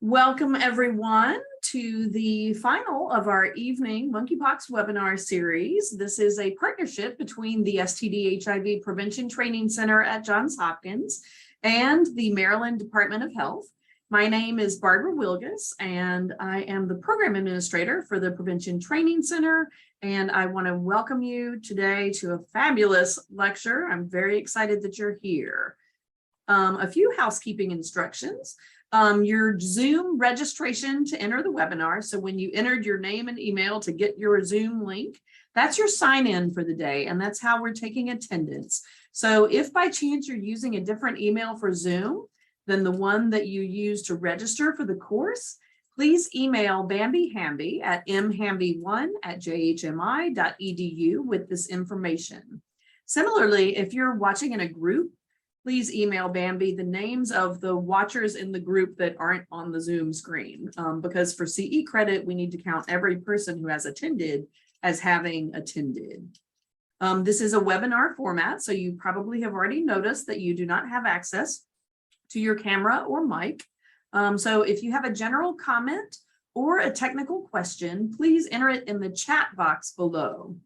Welcome everyone to the final of our evening monkeypox webinar series. This is a partnership between the STD HIV Prevention Training Center at Johns Hopkins and the Maryland Department of Health. My name is Barbara Wilgus and I am the program administrator for the Prevention Training Center. And I want to welcome you today to a fabulous lecture. I'm very excited that you're here. A few housekeeping instructions. Your Zoom registration to enter the webinar. So when you entered your name and email to get your Zoom link, that's your sign in for the day. And that's how we're taking attendance. So if by chance you're using a different email for Zoom than the one that you use to register for the course, please email Bambi Hamby at mhamby1@jhmi.edu with this information. Similarly, if you're watching in a group, please email Bambi the names of the watchers in the group that aren't on the Zoom screen, because for CE credit, we need to count every person who has attended as having attended. This is a webinar format, so you probably have already noticed that you do not have access to your camera or mic. So if you have a general comment or a technical question, please enter it in the chat box below.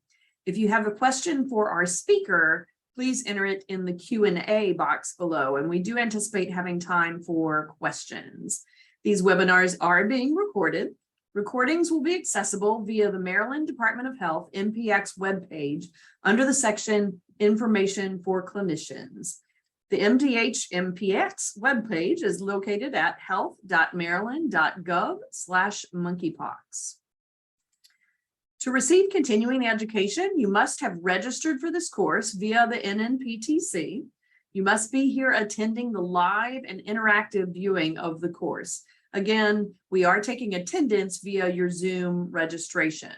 If you have a question for our speaker, please enter it in the Q&A box below, and we do anticipate having time for questions. These webinars are being recorded. Recordings will be accessible via the Maryland Department of Health MPX webpage under the section Information for Clinicians. The MDH MPX webpage is located at health.maryland.gov/monkeypox. To receive continuing education, you must have registered for this course via the NNPTC. You must be here attending the live and interactive viewing of the course. Again, we are taking attendance via your Zoom registration.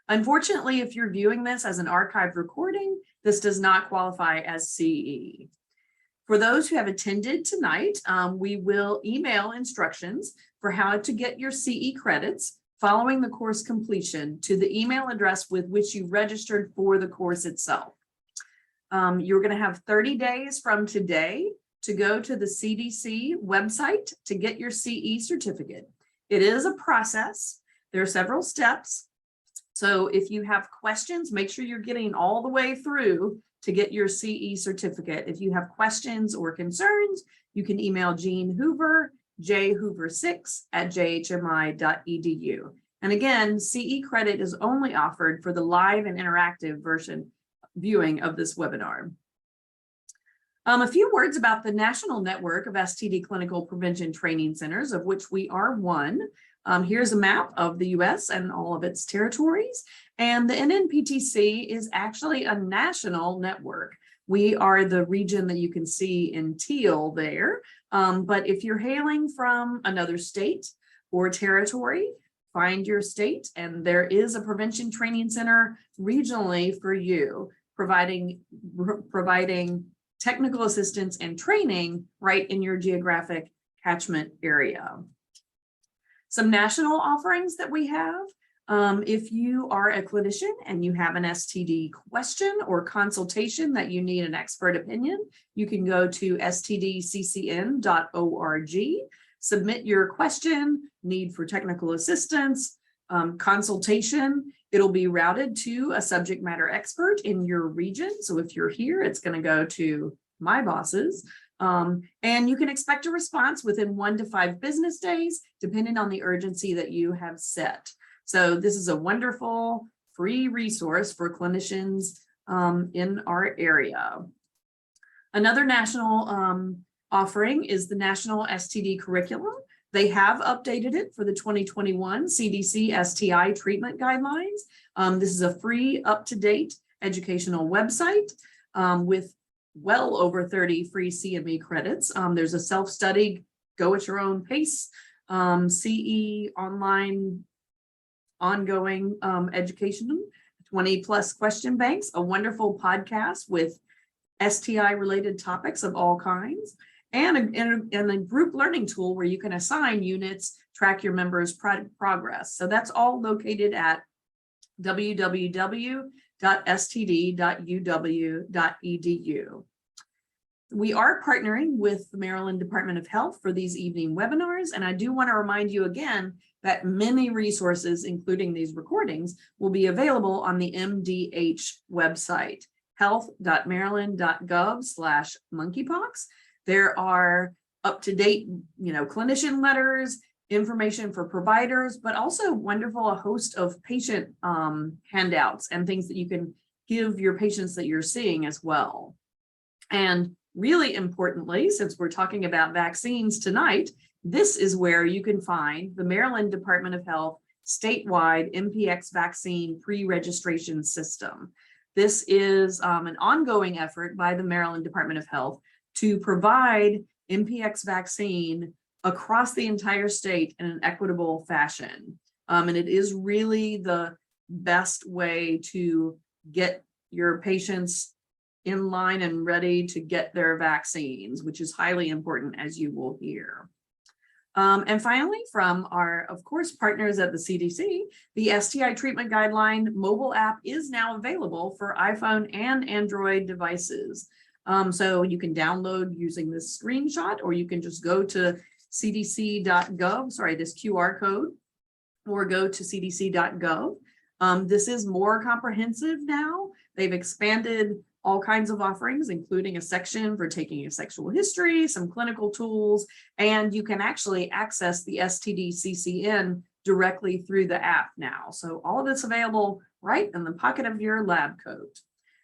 Unfortunately, if you're viewing this as an archived recording, this does not qualify as CE. For those who have attended tonight, we will email instructions for how to get your CE credits following the course completion to the email address with which you registered for the course itself. You're going to have 30 days from today to go to the CDC website to get your CE certificate. It is a process. There are several steps. So if you have questions, make sure you're getting all the way through to get your CE certificate. If you have questions or concerns, you can email Jean Hoover, jhoover6@jhmi.edu. And again, CE credit is only offered for the live and interactive version viewing of this webinar. A few words about the national network of STD clinical prevention training centers, of which we are one. Here's a map of the US and all of its territories. And the NNPTC is actually a national network. We are the region that you can see in teal there. But if you're hailing from another state or territory, find your state, and there is a prevention training center regionally for you, providing technical assistance and training right in your geographic catchment area. Some national offerings that we have. If you are a clinician and you have an STD question or consultation that you need an expert opinion, you can go to stdccn.org, submit your question, need for technical assistance, consultation. It'll be routed to a subject matter expert in your region. So if you're here, it's going to go to my bosses. And you can expect a response within 1 to 5 business days, depending on the urgency that you have set. So this is a wonderful free resource for clinicians in our area. Another national offering is the National STD Curriculum. They have updated it for the 2021 CDC STI treatment guidelines. This is a free, up-to-date educational website with well over 30 free CME credits. There's a self-study, go at your own pace, CE online ongoing education, 20+ question banks, a wonderful podcast with STI related topics of all kinds, and a group learning tool where you can assign units, track your members' progress. So that's all located at www.std.uw.edu. We are partnering with the Maryland Department of Health for these evening webinars, and I do want to remind you again that many resources, including these recordings, will be available on the MDH website, health.maryland.gov/monkeypox. There are up-to-date, clinician letters, information for providers, but also wonderful a host of patient handouts and things that you can give your patients that you're seeing as well. And really importantly, since we're talking about vaccines tonight, this is where you can find the Maryland Department of Health statewide MPX vaccine pre-registration system. This is an ongoing effort by the Maryland Department of Health to provide MPX vaccine across the entire state in an equitable fashion. And it is really the best way to get your patients in line and ready to get their vaccines, which is highly important, as you will hear. And finally, from our, of course, partners at the CDC, the STI treatment guideline mobile app is now available for iPhone and Android devices. So you can download using this screenshot, or you can just go to cdc.gov, this QR code, or go to cdc.gov. This is more comprehensive now. They've expanded all kinds of offerings, including a section for taking a sexual history, some clinical tools, and you can actually access the STD-CCN directly through the app now. So all of it's available right in the pocket of your lab coat.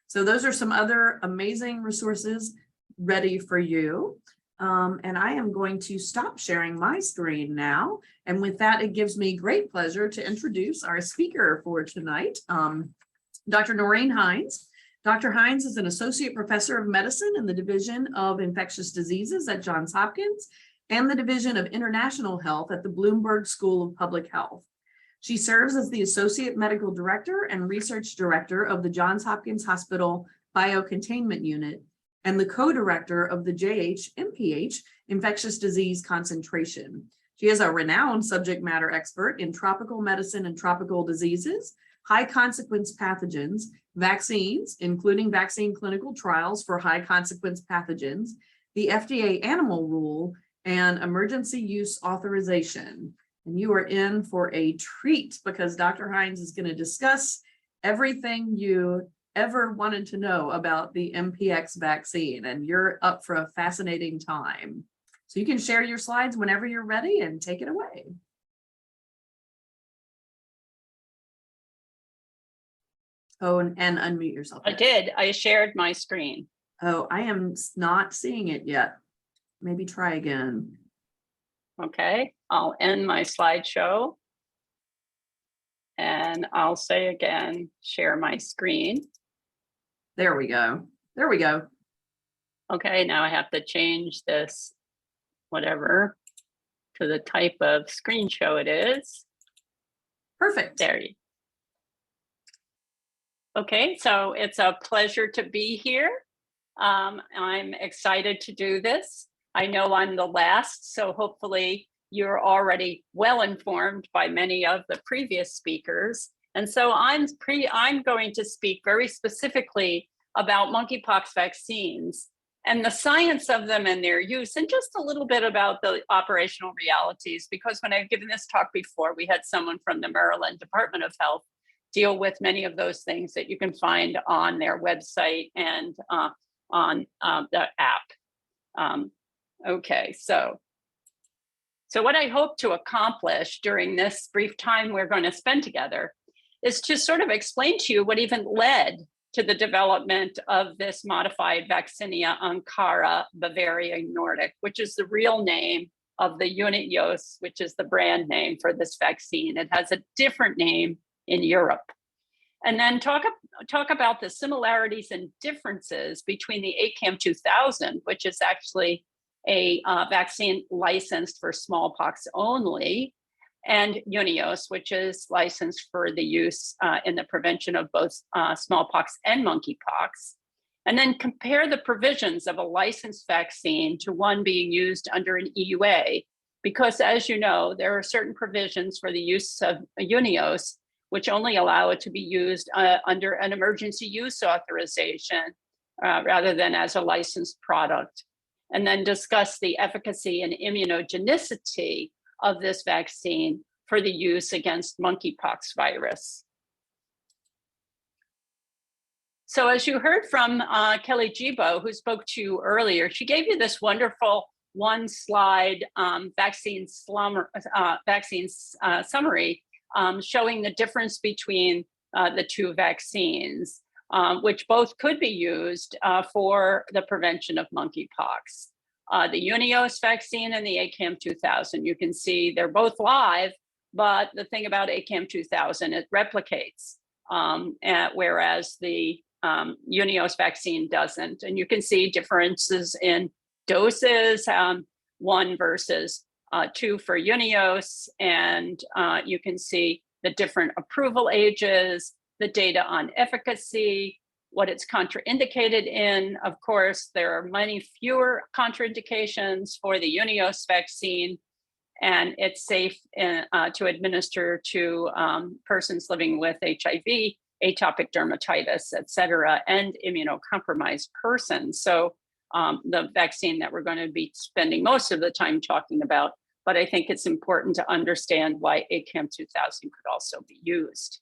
So those are some other amazing resources ready for you. And I am going to stop sharing my screen now. And with that, it gives me great pleasure to introduce our speaker for tonight, Dr. Noreen Hines. Dr. Hines is an associate professor of medicine in the Division of Infectious Diseases at Johns Hopkins and the Division of International Health at the Bloomberg School of Public Health. She serves as the associate medical director and research director of the Johns Hopkins Hospital Biocontainment Unit and the co-director of the JH-MPH Infectious Disease Concentration. She is a renowned subject matter expert in tropical medicine and tropical diseases, high consequence pathogens, vaccines, including vaccine clinical trials for high consequence pathogens, the FDA animal rule, and emergency use authorization. And you are in for a treat because Dr. Hines is going to discuss everything you ever wanted to know about the MPX vaccine, and you're up for a fascinating time. So you can share your slides whenever you're ready and take it away. Oh, and unmute yourself. I did. I shared my screen. Oh, I am not seeing it yet. Maybe try again. Okay, I'll end my slideshow. And I'll say again, share my screen. There we go. There we go. Okay, now I have to change this, whatever, to the type of screen show it is. Perfect. There you go. Okay, so it's a pleasure to be here. I'm excited to do this. I know I'm the last, so hopefully you're already well informed by many of the previous speakers. And so I'm going to speak very specifically about monkeypox vaccines and the science of them and their use, and just a little bit about the operational realities, because when I've given this talk before, we had someone from the Maryland Department of Health deal with many of those things that you can find on their website and on the app. Okay, so what I hope to accomplish during this brief time we're going to spend together is to sort of explain to you what even led to the development of this modified Vaccinia Ankara Bavaria Nordic, which is the real name of the unit Yos, which is the brand name for this vaccine. It has a different name in Europe. And then talk about the similarities and differences between the ACAM 2000, which is actually a vaccine licensed for smallpox only, and Unios, which is licensed for the use in the prevention of both smallpox and monkeypox. And then compare the provisions of a licensed vaccine to one being used under an EUA, because as you know, there are certain provisions for the use of Unios which only allow it to be used under an emergency use authorization, rather than as a licensed product, and then discuss the efficacy and immunogenicity of this vaccine for the use against monkeypox virus. So as you heard from Kelly Gibo, who spoke to you earlier, she gave you this wonderful one-slide vaccine summary showing the difference between the two vaccines, which both could be used for the prevention of monkeypox. The Unios vaccine and the ACAM 2000, you can see they're both live, but the thing about ACAM 2000, it replicates, whereas the Unios vaccine doesn't. And you can see differences in doses, 1 versus 2 for Unios, and you can see the different approval ages, the data on efficacy, what it's contraindicated in. Of course, there are many fewer contraindications for the Unios vaccine, and it's safe to administer to persons living with HIV, atopic dermatitis, et cetera, and immunocompromised persons. So the vaccine that we're going to be spending most of the time talking about, but I think it's important to understand why ACAM 2000 could also be used.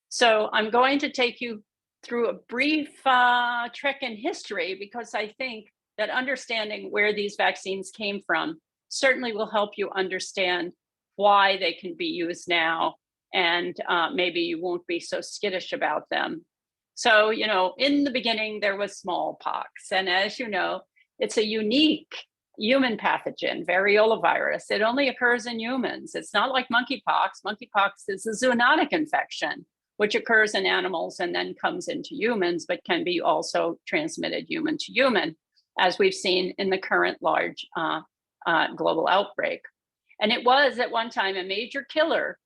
So I'm going to take you through a brief trek in history, because I think that understanding where these vaccines came from certainly will help you understand why they can be used now, and maybe you won't be so skittish about them. So, you know, in the beginning, there was smallpox. And as you know, it's a unique human pathogen, variola-virus. It only occurs in humans. It's not like monkeypox. Monkeypox is a zoonotic infection, which occurs in animals and then comes into humans, but can be also transmitted human to human, as we've seen in the current large global outbreak. And it was at one time a major killer,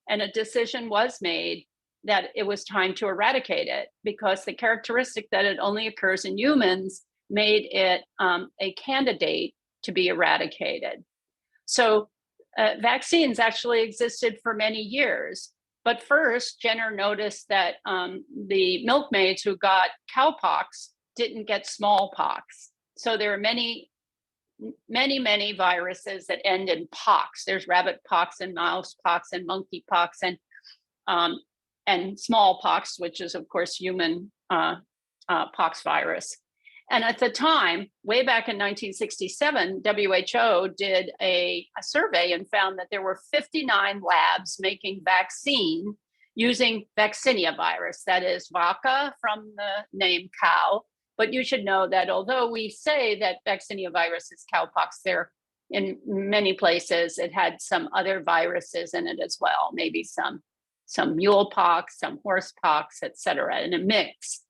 and a decision was made that it was time to eradicate it, because the characteristic that it only occurs in humans made it a candidate to be eradicated. So vaccines actually existed for many years. But first, Jenner noticed that the milkmaids who got cowpox didn't get smallpox. So there are many viruses that end in pox. There's rabbit pox and mouse pox and monkeypox and smallpox, which is of course human pox virus. And at the time, way back in 1967, WHO did a survey and found that there were 59 labs making vaccine using vaccinia virus, that is vacca from the name cow. But you should know that although we say that vaccinia virus is cowpox, there in many places it had some other viruses in it as well, maybe some mule pox, some horse pox, et cetera, in a mix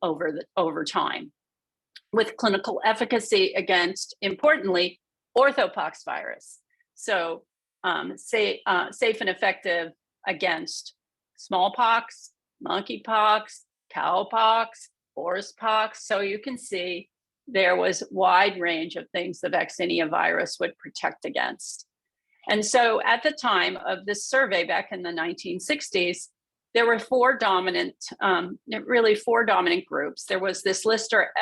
over time, with clinical efficacy against, importantly, orthopox virus. So safe and effective against smallpox, monkeypox, cowpox, horsepox. So you can see there was a wide range of things the vaccinia virus would protect against. And so at the time of this survey back in the 1960s, there were four dominant groups. There was this Lister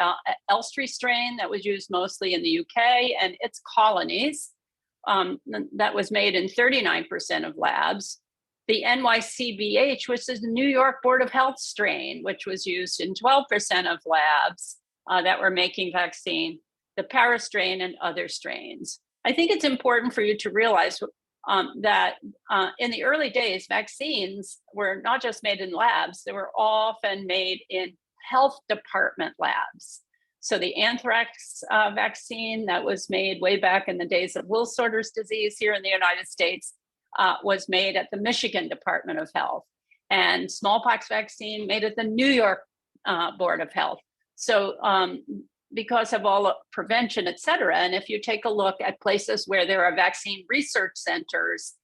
Elstree strain that was used mostly in the UK and its colonies, that was made in 39% of labs. The NYCBH, which is the New York Board of Health strain, which was used in 12% of labs that were making vaccine, the Paris strain and other strains. I think it's important for you to realize that in the early days, vaccines were not just made in labs, they were often made in health department labs. So the anthrax vaccine that was made way back in the days of Wills-Sorter's disease here in the United States was made at the Michigan Department of Health, and smallpox vaccine made at the New York Board of Health. So because of all prevention, et cetera, and if you take a look at places where there are vaccine research centers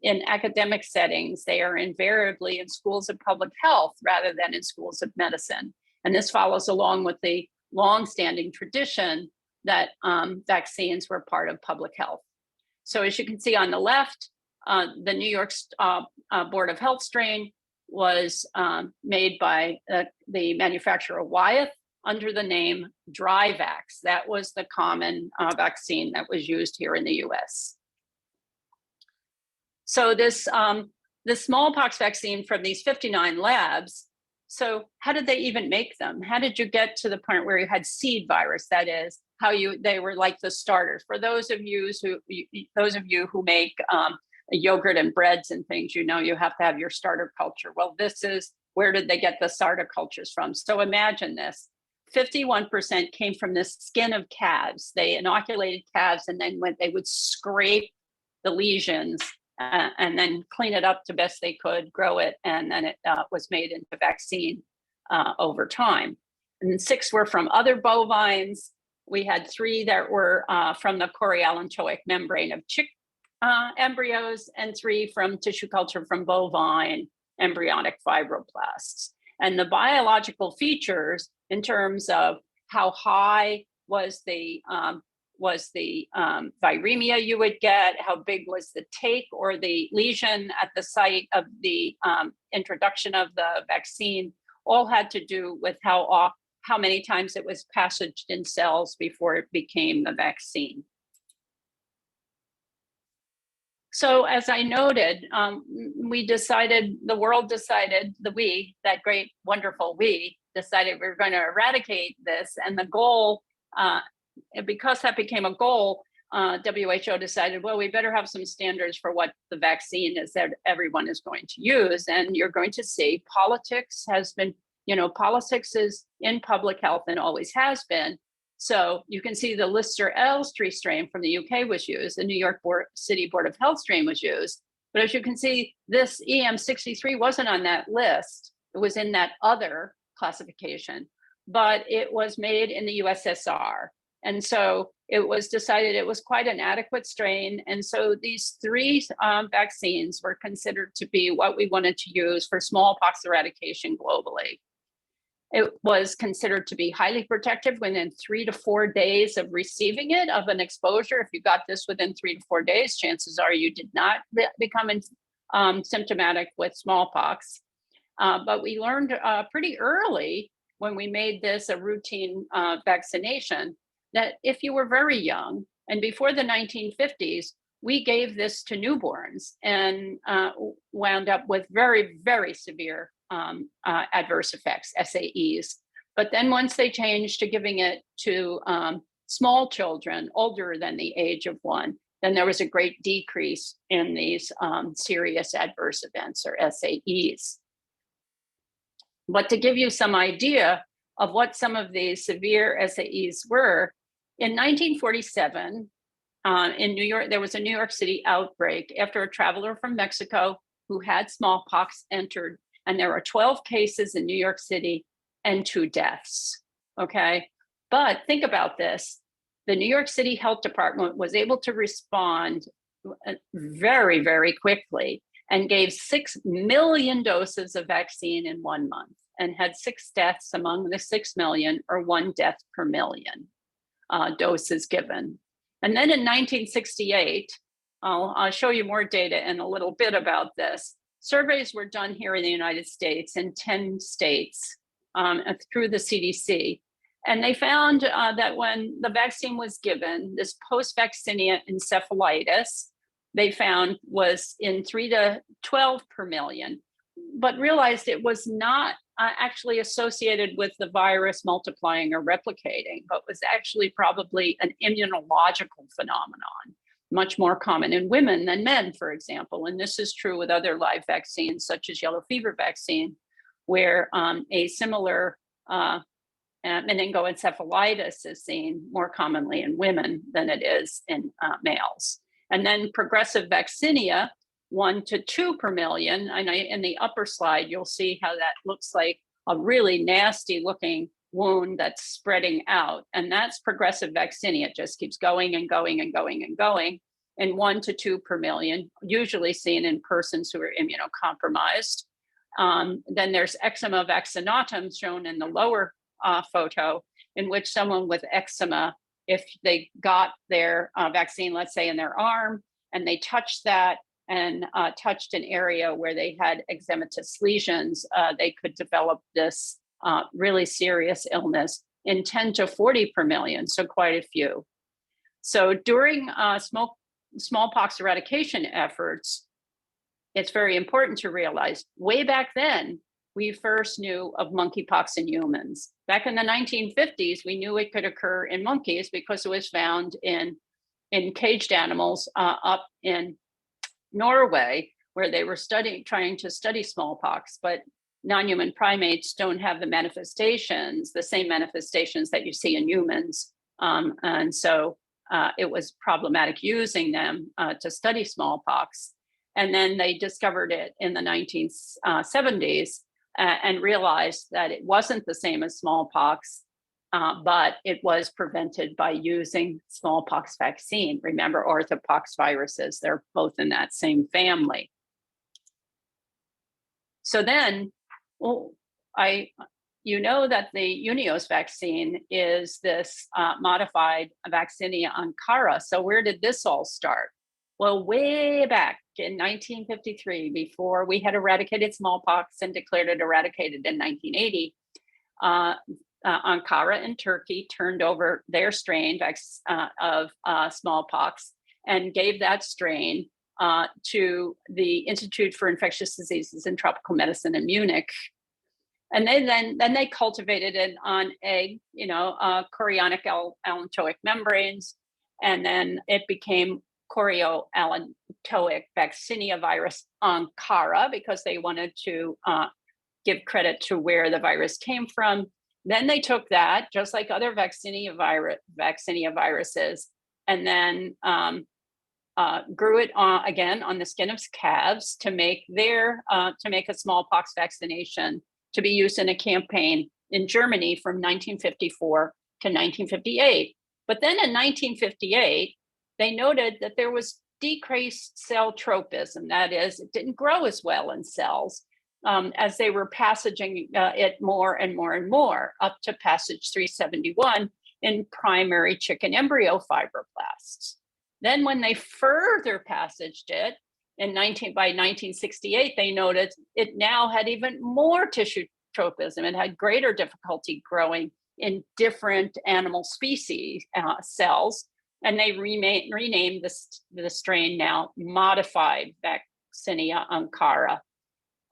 in academic settings, they are invariably in schools of public health rather than in schools of medicine. And this follows along with the longstanding tradition that vaccines were part of public health. So as you can see on the left, the New York Board of Health strain was made by the manufacturer Wyeth under the name Dryvax. That was the common vaccine that was used here in the US. So this the smallpox vaccine from these 59 labs, so how did they even make them? How did you get to the point where you had seed virus? That is, they were like the starters. For those of you who make yogurt and breads and things, you know you have to have your starter culture. Well, this is where did they get the starter cultures from? So imagine this. 51% came from the skin of calves. They inoculated calves, and then when they would scrape the lesions and then clean it up the best they could, grow it, and then it was made into vaccine over time. And 6 were from other bovines. We had 3 that were from the chorioallantoic membrane of chick embryos, and 3 from tissue culture from bovine embryonic fibroblasts. And the biological features in terms of how high was the viremia you would get, how big was the take or the lesion at the site of the introduction of the vaccine, all had to do with how many times it was passaged in cells before it became the vaccine. So as I noted, the world decided, that great, wonderful we, decided we were going to eradicate this. And the goal, because that became a goal, WHO decided, well, we better have some standards for what the vaccine is that everyone is going to use. And you're going to see politics has been, politics is in public health and always has been. So you can see the Lister Elstree strain from the UK was used, the New York City Board of Health strain was used. But as you can see, this EM63 wasn't on that list. It was in that other classification, but it was made in the USSR. And so it was decided it was quite an adequate strain. And so these 3 vaccines were considered to be what we wanted to use for smallpox eradication globally. It was considered to be highly protective within 3 to 4 days of receiving it, of an exposure. If you got this within 3 to 4 days, chances are you did not become symptomatic with smallpox. But we learned pretty early when we made this a routine vaccination that if you were very young, and before the 1950s, we gave this to newborns and wound up with very, very severe adverse effects, SAEs. But then once they changed to giving it to small children older than the age of 1, then there was a great decrease in these serious adverse events, or SAEs. But to give you some idea of what some of these severe SAEs were, in 1947, in New York, there was a New York City outbreak after a traveler from Mexico who had smallpox entered, and there were 12 cases in New York City and 2 deaths, okay? But think about this. The New York City Health Department was able to respond very, very quickly and gave 6 million doses of vaccine in 1 month and had 6 deaths among the 6 million, or 1 death per million doses given. And then in 1968, I'll show you more data in a little bit about this. Surveys were done here in the United States in 10 states through the CDC. And they found that when the vaccine was given, this post-vaccinia encephalitis, they found was in 3 to 12 per million, but realized it was not actually associated with the virus multiplying or replicating, but was actually probably an immunological phenomenon, much more common in women than men, for example. And this is true with other live vaccines, such as yellow fever vaccine, where a similar meningoencephalitis is seen more commonly in women than it is in males. And then progressive vaccinia, 1 to 2 per million. And in the upper slide, you'll see how that looks like a really nasty looking wound that's spreading out. And that's progressive vaccinia. It just keeps going and going and going and going. And 1 to 2 per million, usually seen in persons who are immunocompromised. Then there's eczema vaccinatum shown in the lower photo, in which someone with eczema, if they got their vaccine, let's say in their arm, and they touched that, and touched an area where they had eczematous lesions, they could develop this really serious illness in 10 to 40 per million, so quite a few. So during smallpox eradication efforts, it's very important to realize way back then, we first knew of monkeypox in humans. Back in the 1950s, we knew it could occur in monkeys because it was found in caged animals up in Norway, where they were trying to study smallpox, but non-human primates don't have the same manifestations that you see in humans. And so it was problematic using them to study smallpox. And then they discovered it in the 1970s and realized that it wasn't the same as smallpox, but it was prevented by using smallpox vaccine. Remember, orthopox viruses, they're both in that same family. So then, you know that the Unios vaccine is this modified Vaccinia Ankara. So where did this all start? Well, way back in 1953, before we had eradicated smallpox and declared it eradicated in 1980, Ankara in Turkey turned over their strain of smallpox and gave that strain to the Institute for Infectious Diseases and Tropical Medicine in Munich. And then they cultivated it on egg, chorionic allantoic membranes, and then it became chorioallantoic vaccinia virus Ankara because they wanted to give credit to where the virus came from. Then they took that, just like other vaccinia viruses, and then grew it again on the skin of calves to make a smallpox vaccination to be used in a campaign in Germany from 1954 to 1958. But then in 1958, they noted that there was decreased cell tropism. That is, it didn't grow as well in cells as they were passaging it more and more and more up to passage 371 in primary chicken embryo fibroblasts. Then when they further passaged it by 1968, they noted it now had even more tissue tropism. It had greater difficulty growing in different animal species cells. And they renamed the strain now modified Vaccinia Ankara.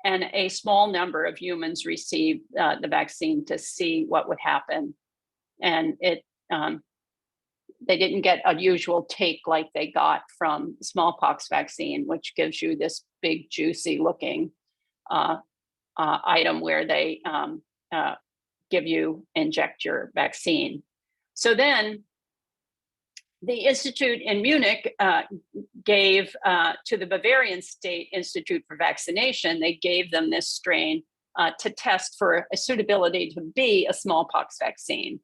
And a small number of humans received the vaccine to see what would happen. And they didn't get a usual take like they got from smallpox vaccine, which gives you this big, juicy looking item where they inject your vaccine. So then the institute in Munich gave to the Bavarian State Institute for Vaccination, they gave them this strain to test for a suitability to be a smallpox vaccine.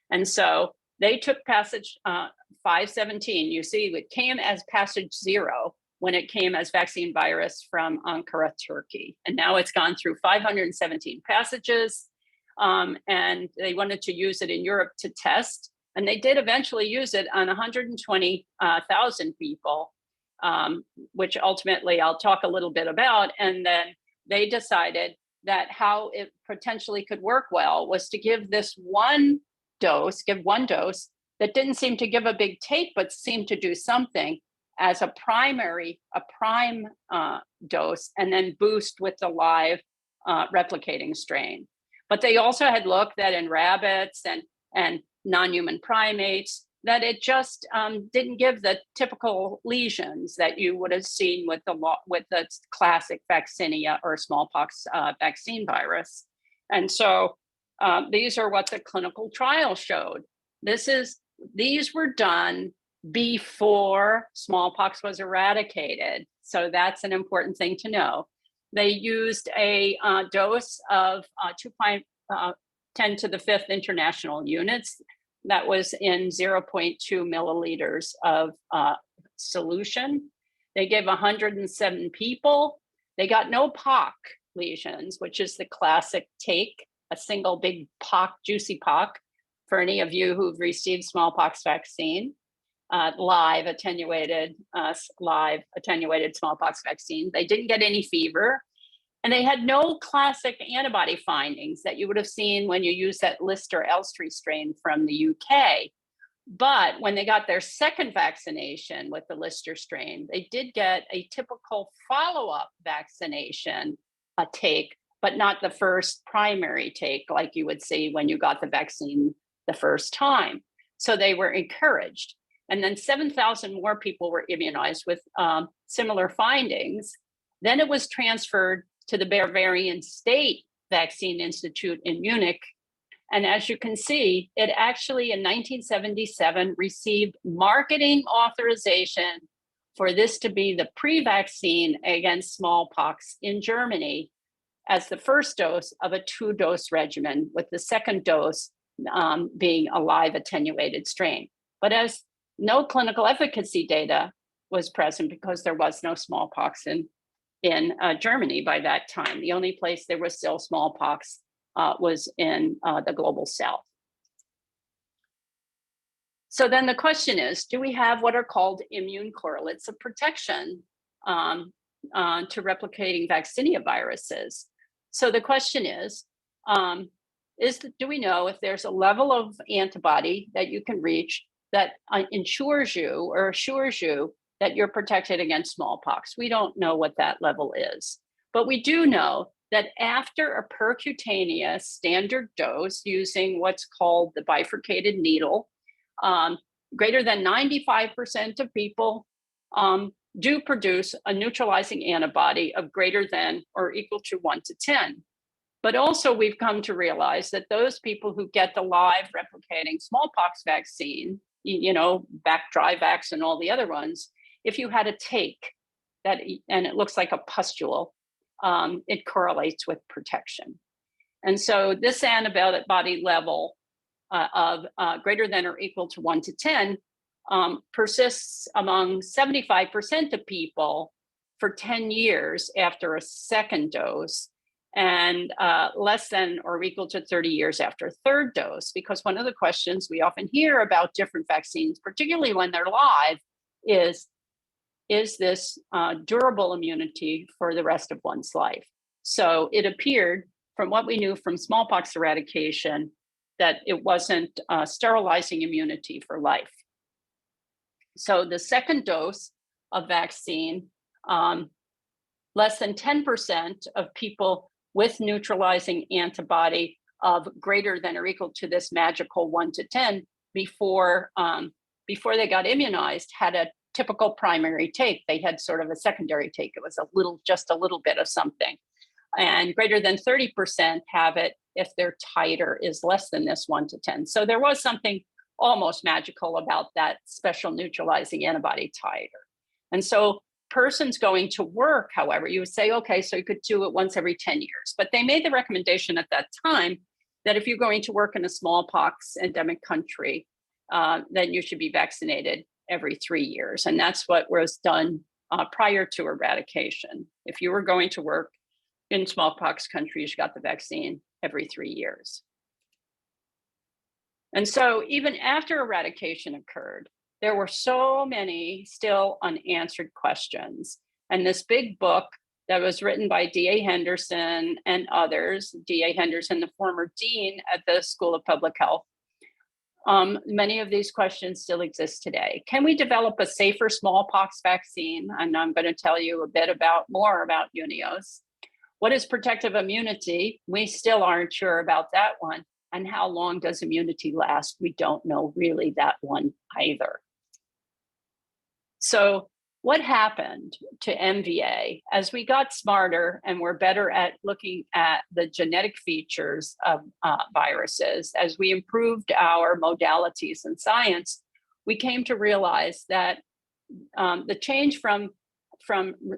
And so they took passage 517. You see, it came as passage 0 when it came as vaccine virus from Ankara, Turkey. And now it's gone through 517 passages. And they wanted to use it in Europe to test. And they did eventually use it on 120,000 people, which ultimately I'll talk a little bit about. And then they decided that how it potentially could work well was to give one dose that didn't seem to give a big take, but seemed to do something as a prime dose, and then boost with the live replicating strain. But they also had looked that in rabbits and non-human primates, that it just didn't give the typical lesions that you would have seen with the classic vaccinia or smallpox vaccine virus. And so these are what the clinical trial showed. These were done before smallpox was eradicated. So that's an important thing to know. They used a dose of 2.10 to the 5th international units. That was in 0.2 milliliters of solution. They gave 107 people. They got no pock lesions, which is the classic take, a single big pock, juicy pock, for any of you who've received smallpox vaccine. live attenuated smallpox vaccine. They didn't get any fever, and they had no classic antibody findings that you would have seen when you use that Lister Elstree strain from the UK. But when they got their second vaccination with the Lister strain, they did get a typical follow-up vaccination take, but not the first primary take like you would see when you got the vaccine the first time. So they were encouraged. And then 7,000 more people were immunized with similar findings. Then it was transferred to the Bavarian State Vaccine Institute in Munich. And as you can see, it actually in 1977 received marketing authorization for this to be the pre-vaccine against smallpox in Germany as the first dose of a 2-dose regimen, with the second dose being a live attenuated strain. But as no clinical efficacy data was present because there was no smallpox in Germany by that time. The only place there was still smallpox was in the global south. So then the question is, do we have what are called immune correlates of protection to replicating vaccinia viruses? So the question is do we know if there's a level of antibody that you can reach that ensures you or assures you that you're protected against smallpox? We don't know what that level is, but we do know that after a percutaneous standard dose using what's called the bifurcated needle, greater than 95% of people do produce a neutralizing antibody of greater than or equal to 1 to 10. But also we've come to realize that those people who get the live replicating smallpox vaccine, Dryvax and all the other ones, if you had a take that, and it looks like a pustule, it correlates with protection. And so this antibody level of greater than or equal to 1 to 10 persists among 75% of people for 10 years after a second dose, and less than or equal to 30 years after a third dose. Because one of the questions we often hear about different vaccines, particularly when they're live, is this durable immunity for the rest of one's life? So it appeared from what we knew from smallpox eradication that it wasn't sterilizing immunity for life. So the second dose of vaccine, less than 10% of people with neutralizing antibody of greater than or equal to this magical 1 to 10 before they got immunized had a typical primary take. They had sort of a secondary take. It was just a little bit of something. And greater than 30% have it if their titer is less than this 1 to 10. So there was something almost magical about that special neutralizing antibody titer. And so persons going to work, however, you would say, okay, so you could do it once every 10 years. But they made the recommendation at that time that if you're going to work in a smallpox endemic country, then you should be vaccinated every 3 years. And that's what was done prior to eradication. If you were going to work in smallpox countries, you got the vaccine every 3 years. And so even after eradication occurred, there were so many still unanswered questions. And this big book that was written by D.A. Henderson and others, D.A. Henderson, the former dean at the School of Public Health, many of these questions still exist today. Can we develop a safer smallpox vaccine? And I'm going to tell you a bit more about Junios. What is protective immunity? We still aren't sure about that one. And how long does immunity last? We don't know really that one either. So what happened to MVA as we got smarter and were better at looking at the genetic features of viruses? As we improved our modalities in science, we came to realize that the change from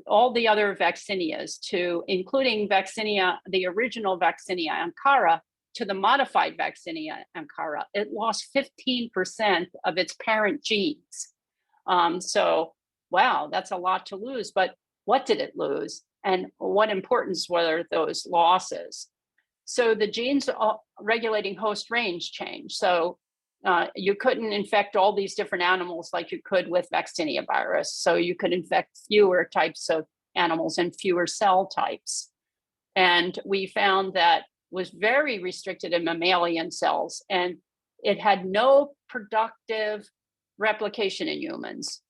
all the other vaccinias to including vaccinia, the original vaccinia Ankara, to the modified vaccinia Ankara, it lost 15% of its parent genes. So, wow, that's a lot to lose, but what did it lose? And what importance were those losses? So the genes regulating host range changed. So you couldn't infect all these different animals like you could with vaccinia virus. So you could infect fewer types of animals and fewer cell types. And we found that was very restricted in mammalian cells, and it had no productive replication in humans.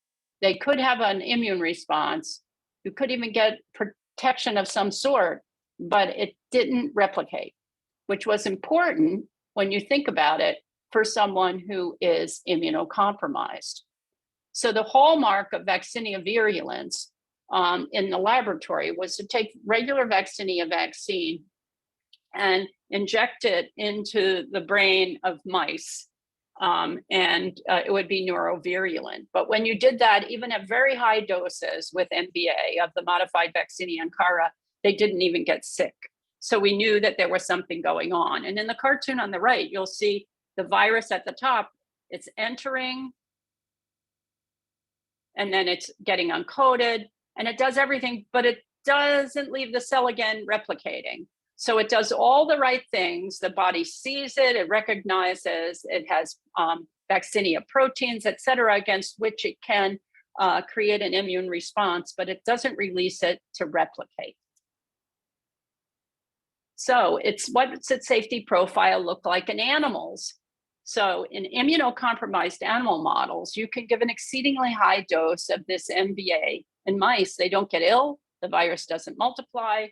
They could have an immune response. You could even get protection of some sort, but it didn't replicate, which was important when you think about it for someone who is immunocompromised. So the hallmark of vaccinia virulence in the laboratory was to take regular vaccinia vaccine and inject it into the brain of mice, and it would be neurovirulent. But when you did that, even at very high doses with MVA of the modified vaccinia Ankara, they didn't even get sick. So we knew that there was something going on. And in the cartoon on the right, you'll see the virus at the top, it's entering, and then it's getting uncoated, and it does everything, but it doesn't leave the cell again replicating. So it does all the right things. The body sees it, it recognizes, it has vaccinia proteins, et cetera, against which it can create an immune response, but it doesn't release it to replicate. So what's its safety profile look like in animals? So in immunocompromised animal models, you can give an exceedingly high dose of this MVA. In mice, they don't get ill, the virus doesn't multiply,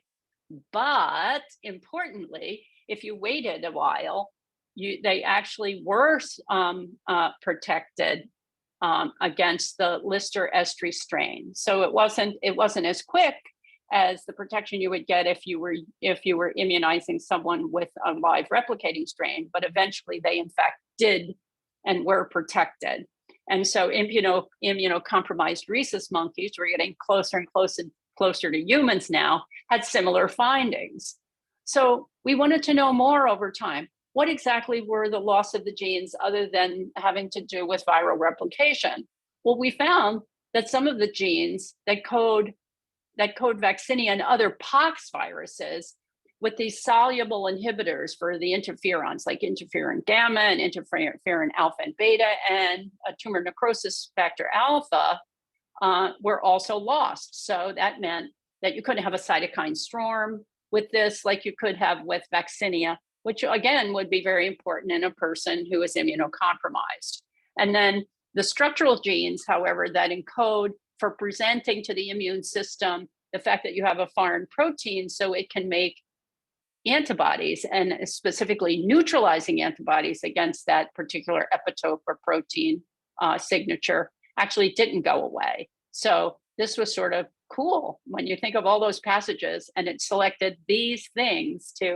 but importantly, if you waited a while, they actually were protected against the Lister estuary strain. So it wasn't as quick as the protection you would get if you were immunizing someone with a live replicating strain, but eventually they in fact did and were protected. And so immunocompromised rhesus monkeys, we're getting closer and closer to humans now, had similar findings. So we wanted to know more over time. What exactly were the loss of the genes other than having to do with viral replication? Well, we found that some of the genes that code vaccinia and other pox viruses with these soluble inhibitors for the interferons, like interferon gamma and interferon alpha and beta and tumor necrosis factor alpha, were also lost. So that meant that you couldn't have a cytokine storm with this like you could have with vaccinia, which again would be very important in a person who is immunocompromised. And then the structural genes, however, that encode for presenting to the immune system the fact that you have a foreign protein so it can make antibodies, and specifically neutralizing antibodies against that particular epitope or protein signature, actually didn't go away. So this was sort of cool when you think of all those passages, and it selected these things to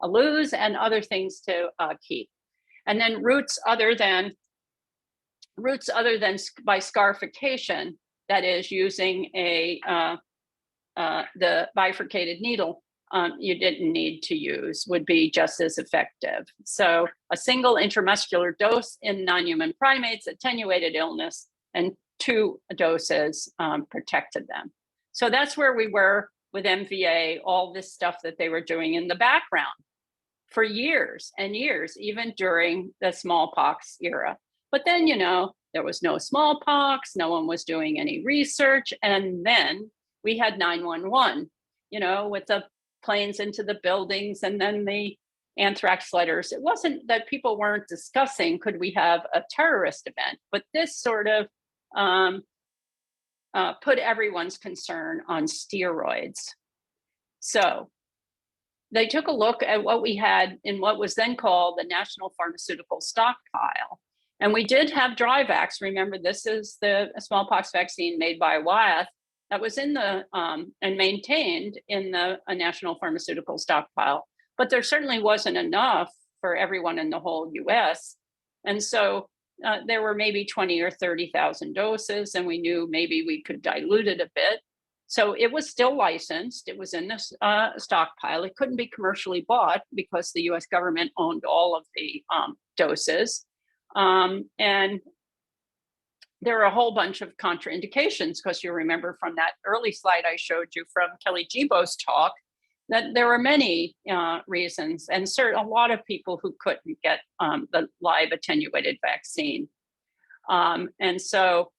lose and other things to keep. And then routes other than by scarification, that is using the bifurcated needle, you didn't need to use, would be just as effective. So a single intramuscular dose in non-human primates attenuated illness, and 2 doses protected them. So that's where we were with MVA, all this stuff that they were doing in the background for years and years, even during the smallpox era. But then, there was no smallpox, no one was doing any research. And then we had 911, with the planes into the buildings and then the anthrax letters. It wasn't that people weren't discussing, could we have a terrorist event? But this sort of put everyone's concern on steroids. So they took a look at what we had in what was then called the National Pharmaceutical Stockpile. And we did have Dryvax. Remember, this is the smallpox vaccine made by Wyeth that was in the and maintained in the National Pharmaceutical Stockpile. But there certainly wasn't enough for everyone in the whole US. And so there were maybe 20 or 30,000 doses, and we knew maybe we could dilute it a bit. So it was still licensed. It was in this stockpile. It couldn't be commercially bought because the US government owned all of the doses. And there are a whole bunch of contraindications, because you remember from that early slide I showed you from Kelly Jibo's talk that there were many reasons, and a lot of people who couldn't get the live attenuated vaccine. And so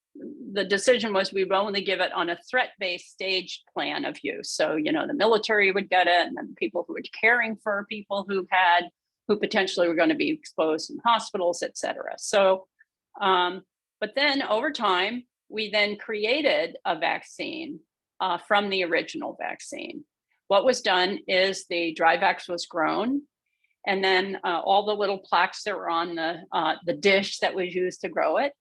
the decision was we would only give it on a threat-based staged plan of use. So, the military would get it, and then people who were caring for people who potentially were going to be exposed in hospitals, et cetera. So, but then over time, we then created a vaccine from the original vaccine. What was done is the Dryvax was grown, and then all the little plaques that were on the dish that was used to grow it,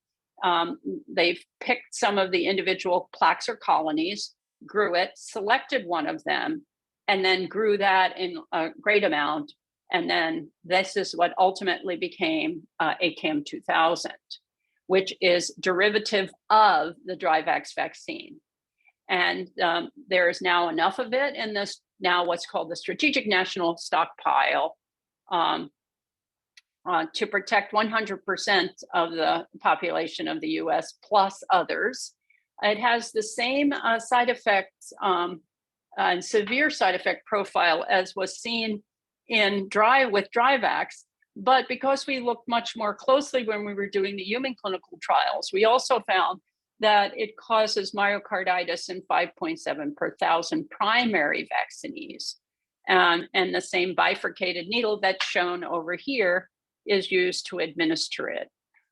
they've picked some of the individual plaques or colonies, grew it, selected one of them, and then grew that in a great amount. And then this is what ultimately became ACAM 2000, which is derivative of the Dryvax vaccine. And there is now enough of it in this, now what's called the Strategic National Stockpile, to protect 100% of the population of the US plus others. It has the same side effects and severe side effect profile as was seen with Dryvax. But because we looked much more closely when we were doing the human clinical trials, we also found that it causes myocarditis in 5.7 per thousand primary vaccinees. And the same bifurcated needle that's shown over here is used to administer it.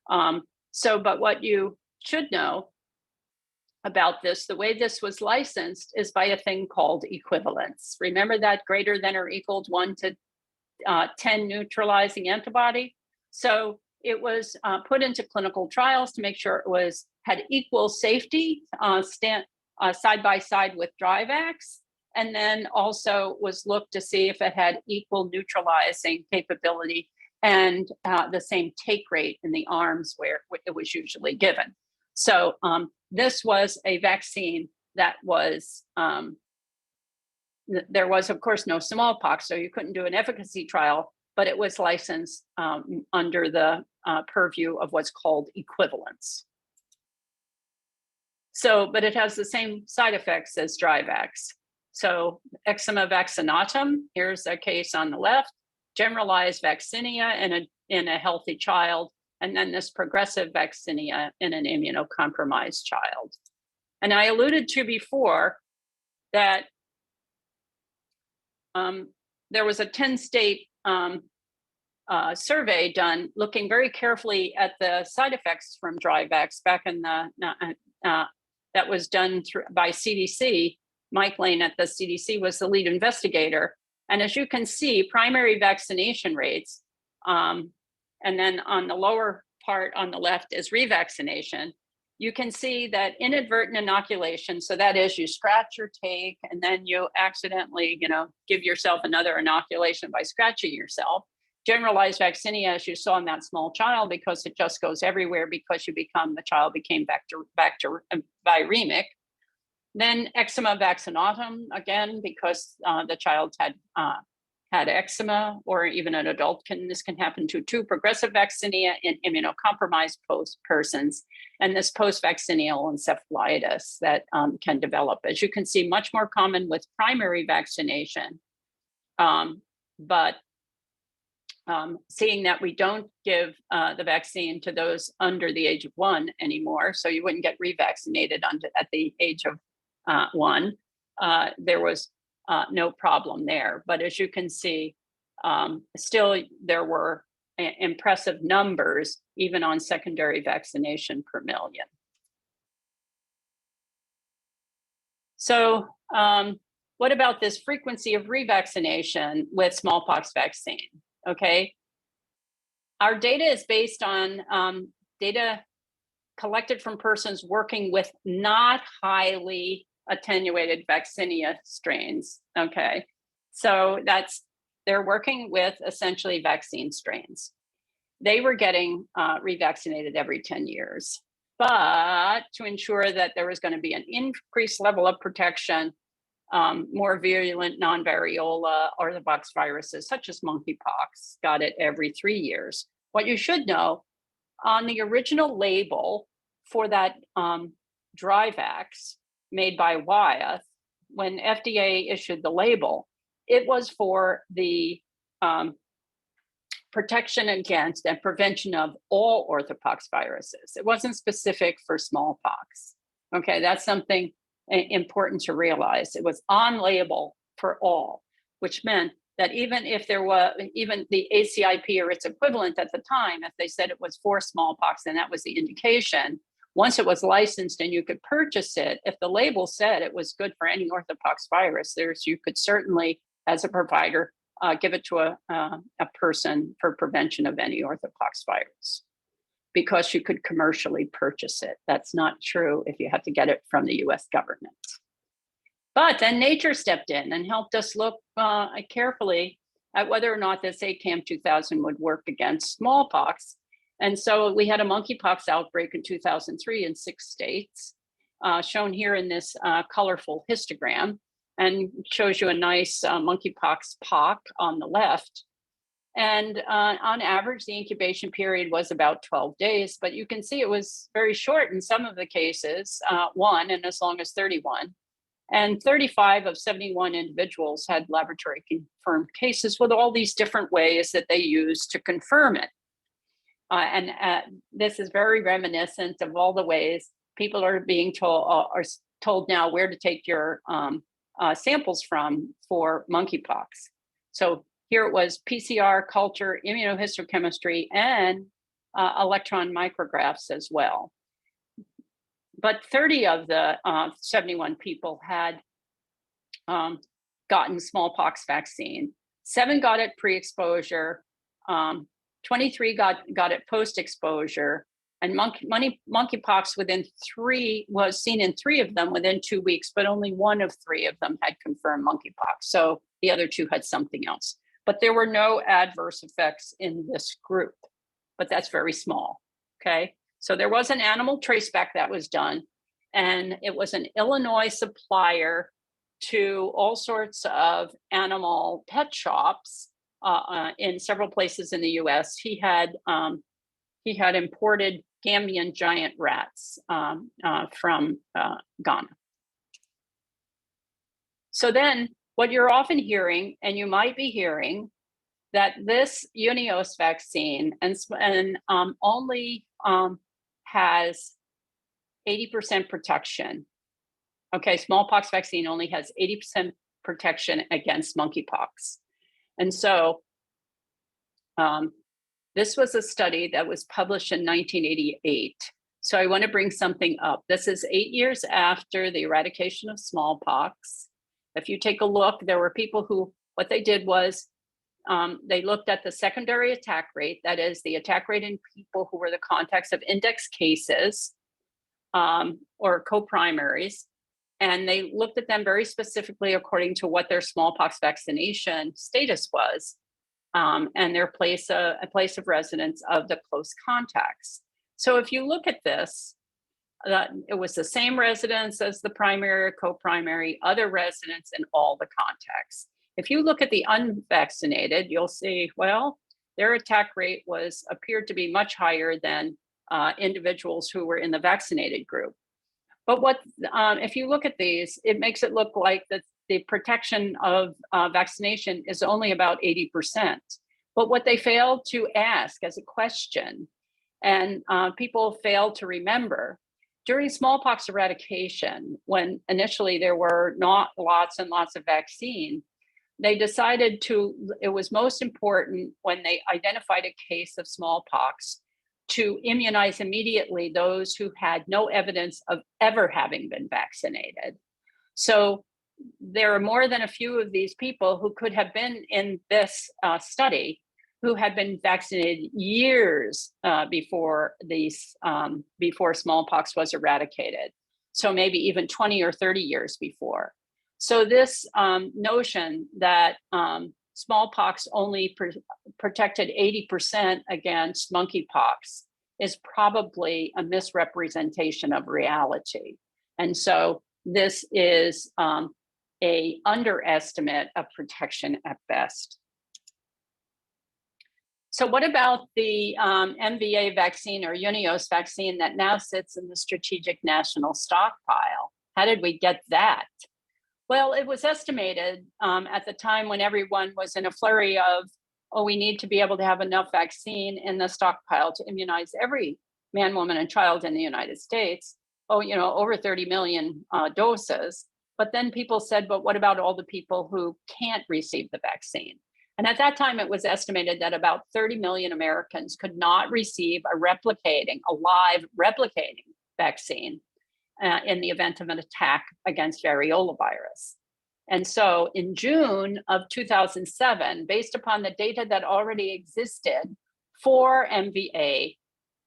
But what you should know about this, the way this was licensed is by a thing called equivalence. Remember that greater than or equal to 1 to 10 neutralizing antibody? So it was put into clinical trials to make sure it had equal safety side by side with Dryvax, and then also was looked to see if it had equal neutralizing capability and the same take rate in the arms where it was usually given. So this was a vaccine that was, there was of course no smallpox, so you couldn't do an efficacy trial, but it was licensed under the purview of what's called equivalence. So, but it has the same side effects as Dryvax. So eczema vaccinatum, here's a case on the left, generalized vaccinia in a healthy child, and then this progressive vaccinia in an immunocompromised child. And I alluded to before that there was a 10-state survey done looking very carefully at the side effects from Dryvax back in that was done by CDC. Mike Lane at the CDC was the lead investigator. And as you can see, primary vaccination rates, and then on the lower part on the left is revaccination. You can see that inadvertent inoculation, so that is you scratch or take, and then you accidentally, give yourself another inoculation by scratching yourself. Generalized vaccinia, as you saw in that small child, because it just goes everywhere because the child became viremic. Then eczema vaccinatum, again, because the child had eczema, or even an adult this can happen to too. Progressive vaccinia in immunocompromised persons, and this post-vaccinal encephalitis that can develop. As you can see, much more common with primary vaccination, but seeing that we don't give the vaccine to those under the age of 1 anymore, so you wouldn't get revaccinated at the age of 1, there was no problem there. But as you can see, still there were impressive numbers even on secondary vaccination per million. So what about this frequency of revaccination with smallpox vaccine? Okay, our data is based on data collected from persons working with not highly attenuated vaccinia strains. Okay, so they're working with essentially vaccine strains. They were getting revaccinated every 10 years, but to ensure that there was going to be an increased level of protection, more virulent non-variola orthopox viruses such as monkeypox got it every 3 years. What you should know, on the original label for that Dryvax made by Wyeth, when FDA issued the label, it was for the protection against and prevention of all orthopox viruses. It wasn't specific for smallpox. Okay, that's something important to realize. It was on label for all, which meant that even if there was, even the ACIP or its equivalent at the time, if they said it was for smallpox, then that was the indication. Once it was licensed and you could purchase it, if the label said it was good for any orthopox virus, you could certainly, as a provider, give it to a person for prevention of any orthopox virus, because you could commercially purchase it. That's not true if you have to get it from the US government. But then nature stepped in and helped us look carefully at whether or not this ACAM 2000 would work against smallpox. And so we had a monkeypox outbreak in 2003 in 6 states, shown here in this colorful histogram, and shows you a nice monkeypox POC on the left. And on average, the incubation period was about 12 days, but you can see it was very short in some of the cases, 1 and as long as 31. And 35 of 71 individuals had laboratory confirmed cases with all these different ways that they used to confirm it. And this is very reminiscent of all the ways people are being told now where to take your samples from for monkeypox. So here it was PCR, culture, immunohistochemistry, and electron micrographs as well. But 30 of the 71 people had gotten smallpox vaccine. 7 got it pre-exposure. 23 got it post-exposure. And monkeypox was seen in 3 of them within 2 weeks, but only 1 of 3 of them had confirmed monkeypox. So the other 2 had something else. But there were no adverse effects in this group, but that's very small, okay? So there was an animal traceback that was done, and it was an Illinois supplier to all sorts of animal pet shops in several places in the US. He had imported Gambian giant rats from Ghana. So then what you're often hearing, and you might be hearing, that this Unios vaccine only has 80% protection. Okay, smallpox vaccine only has 80% protection against monkeypox. And so this was a study that was published in 1988. So I want to bring something up. This is 8 years after the eradication of smallpox. If you take a look, there were people who, what they did was they looked at the secondary attack rate, that is the attack rate in people who were the contacts of index cases or co-primaries. And they looked at them very specifically according to what their smallpox vaccination status was and their place of residence of the close contacts. So if you look at this, it was the same residence as the primary or co-primary, other residents, and all the contacts. If you look at the unvaccinated, you'll see, well, their attack rate appeared to be much higher than individuals who were in the vaccinated group. But if you look at these, it makes it look like the protection of vaccination is only about 80%. But what they failed to ask as a question, and people failed to remember, during smallpox eradication, when initially there were not lots and lots of vaccine, they decided it was most important when they identified a case of smallpox to immunize immediately those who had no evidence of ever having been vaccinated. So there are more than a few of these people who could have been in this study who had been vaccinated years before smallpox was eradicated. So maybe even 20 or 30 years before. So this notion that smallpox only protected 80% against monkeypox is probably a misrepresentation of reality. And so this is a underestimate of protection at best. So what about the MVA vaccine or Unios vaccine that now sits in the Strategic National Stockpile? How did we get that? Well, it was estimated at the time when everyone was in a flurry of, oh, we need to be able to have enough vaccine in the stockpile to immunize every man, woman, and child in the United States. Oh, over 30 million doses. But then people said, but what about all the people who can't receive the vaccine? And at that time, it was estimated that about 30 million Americans could not receive a live replicating vaccine in the event of an attack against variola virus. And so in June of 2007, based upon the data that already existed for MVA,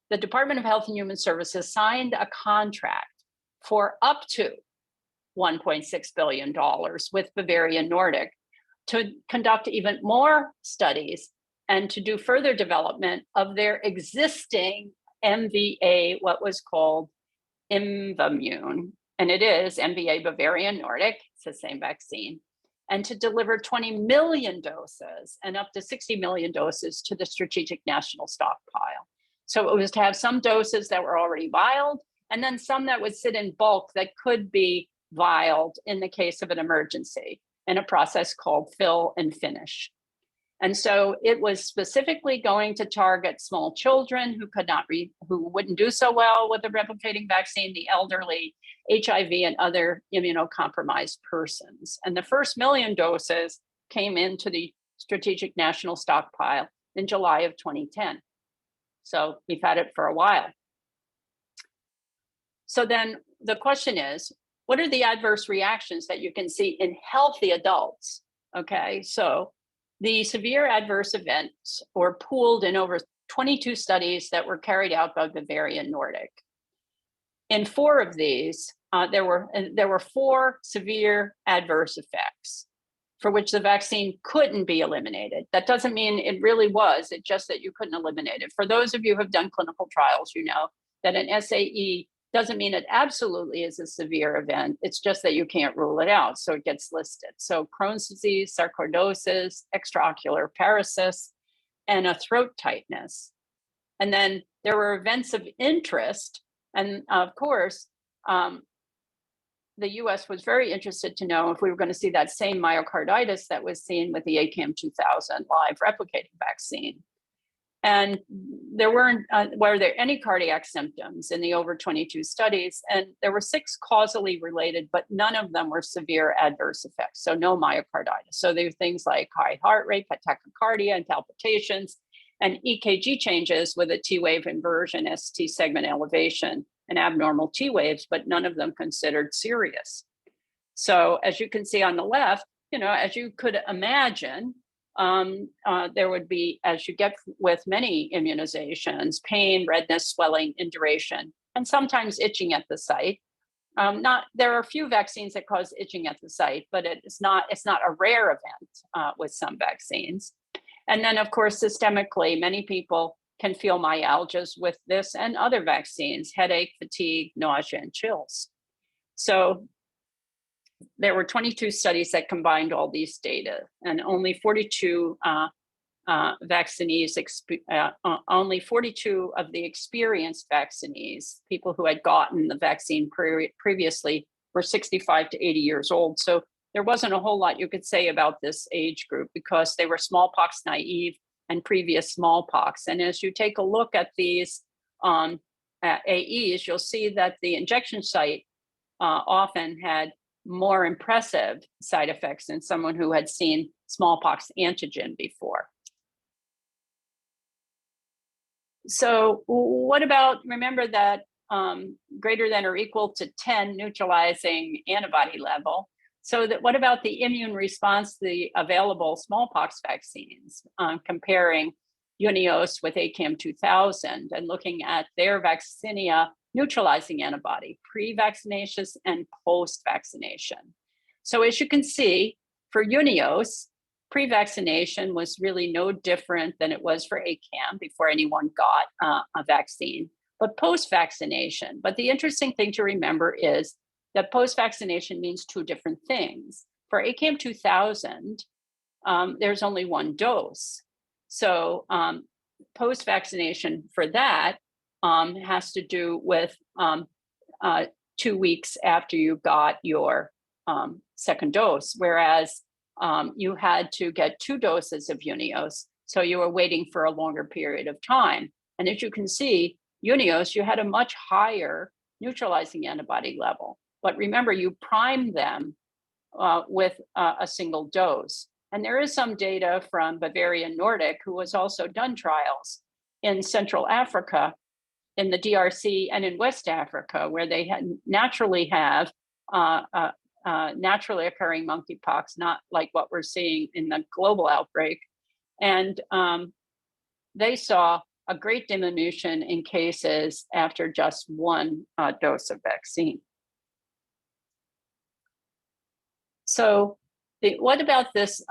the Department of Health and Human Services signed a contract for up to $1.6 billion with Bavarian Nordic to conduct even more studies and to do further development of their existing MVA, what was called Imvamune, and it is MVA Bavarian Nordic, it's the same vaccine, and to deliver 20 million doses and up to 60 million doses to the Strategic National Stockpile. So it was to have some doses that were already vialed, and then some that would sit in bulk that could be vialed in the case of an emergency in a process called fill and finish. And so it was specifically going to target small children who wouldn't do so well with the replicating vaccine, the elderly, HIV, and other immunocompromised persons. And the first million doses came into the Strategic National Stockpile in July of 2010. So we've had it for a while. So then the question is, what are the adverse reactions that you can see in healthy adults? Okay, so the severe adverse events were pooled in over 22 studies that were carried out by Bavarian Nordic. In 4 of these, there were 4 severe adverse effects for which the vaccine couldn't be eliminated. That doesn't mean it really was, it's just that you couldn't eliminate it. For those of you who have done clinical trials, you know that an SAE doesn't mean it absolutely is a severe event. It's just that you can't rule it out. So it gets listed. So Crohn's disease, sarcoidosis, extraocular paresis, and a throat tightness. And then there were events of interest. And of course, the US was very interested to know if we were going to see that same myocarditis that was seen with the ACAM2000 live replicating vaccine. And were there any cardiac symptoms in the over 22 studies? And there were 6 causally related, but none of them were severe adverse effects. So no myocarditis. So there were things like high heart rate, tachycardia, and palpitations, and EKG changes with a T wave inversion, ST segment elevation, and abnormal T waves, but none of them considered serious. So as you can see on the left, as you could imagine, there would be, as you get with many immunizations, pain, redness, swelling, induration, and sometimes itching at the site. There are a few vaccines that cause itching at the site, but it's not a rare event with some vaccines. And then, of course, systemically, many people can feel myalgias with this and other vaccines: headache, fatigue, nausea, and chills. So there were 22 studies that combined all these data, and only 42 only 42 of the experienced vaccinees, people who had gotten the vaccine previously, were 65 to 80 years old. So there wasn't a whole lot you could say about this age group because they were smallpox naive and previous smallpox. And as you take a look at these AEs, you'll see that the injection site often had more impressive side effects than someone who had seen smallpox antigen before. So what about, remember that greater than or equal to 10 neutralizing antibody level. So what about the immune response to the available smallpox vaccines, comparing Unios with ACAM2000 and looking at their vaccinia neutralizing antibody, pre-vaccination and post-vaccination. So as you can see, for Unios, pre-vaccination was really no different than it was for ACAM before anyone got a vaccine, but post-vaccination. But the interesting thing to remember is that post-vaccination means 2 different things. For ACAM2000, there's only 1 dose. So post-vaccination for that has to do with 2 weeks after you got your second dose, whereas you had to get 2 doses of Unios, so you were waiting for a longer period of time. And as you can see, Unios, you had a much higher neutralizing antibody level. But remember, you primed them with a single dose. And there is some data from Bavarian Nordic, who has also done trials in Central Africa, in the DRC, and in West Africa, where they naturally have naturally occurring monkeypox, not like what we're seeing in the global outbreak. And they saw a great diminution in cases after just 1 dose of vaccine. So what about this,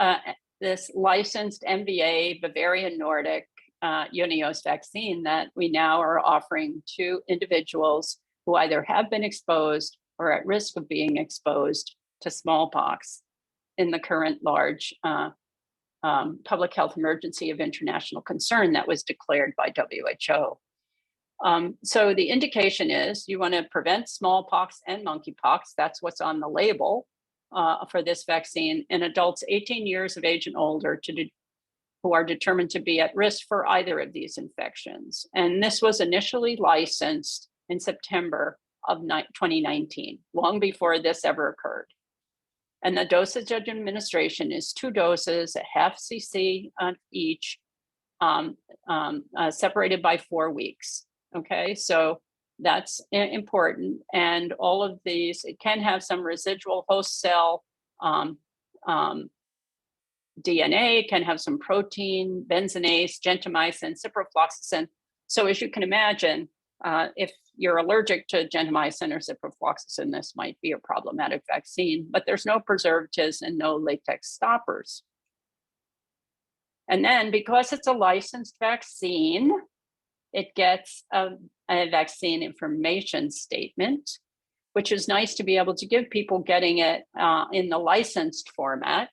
this licensed MVA Bavarian Nordic Unios vaccine that we now are offering to individuals who either have been exposed or at risk of being exposed to smallpox in the current large public health emergency of international concern that was declared by WHO. So the indication is you want to prevent smallpox and monkeypox. That's what's on the label for this vaccine in adults 18 years of age and older who are determined to be at risk for either of these infections. And this was initially licensed in September of 2019, long before this ever occurred. And the dosage of administration is 2 doses, a half cc on each, separated by 4 weeks. Okay, so that's important. And all of these, it can have some residual host cell DNA, can have some protein, benzonase, gentamicin, ciprofloxacin. So as you can imagine, if you're allergic to gentamicin or ciprofloxacin, this might be a problematic vaccine, but there's no preservatives and no latex stoppers. And then because it's a licensed vaccine, it gets a vaccine information statement, which is nice to be able to give people getting it in the licensed format,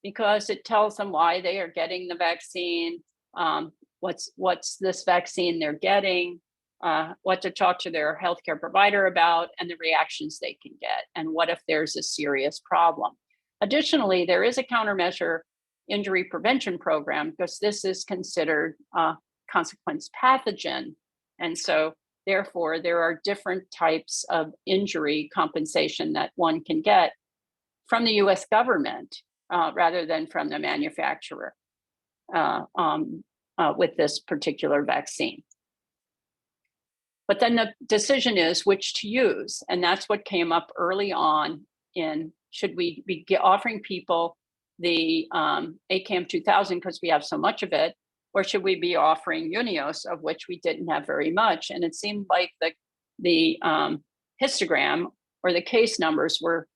because it tells them why they are getting the vaccine, what's this vaccine they're getting, what to talk to their healthcare provider about, and the reactions they can get, and what if there's a serious problem. Additionally, there is a countermeasure injury prevention program, because this is considered a consequence pathogen. And so therefore, there are different types of injury compensation that one can get from the US government rather than from the manufacturer with this particular vaccine. But then the decision is which to use. And that's what came up early on in, should we be offering people the ACAM 2000 because we have so much of it, or should we be offering Unios, of which we didn't have very much? And it seemed like the histogram or the case numbers were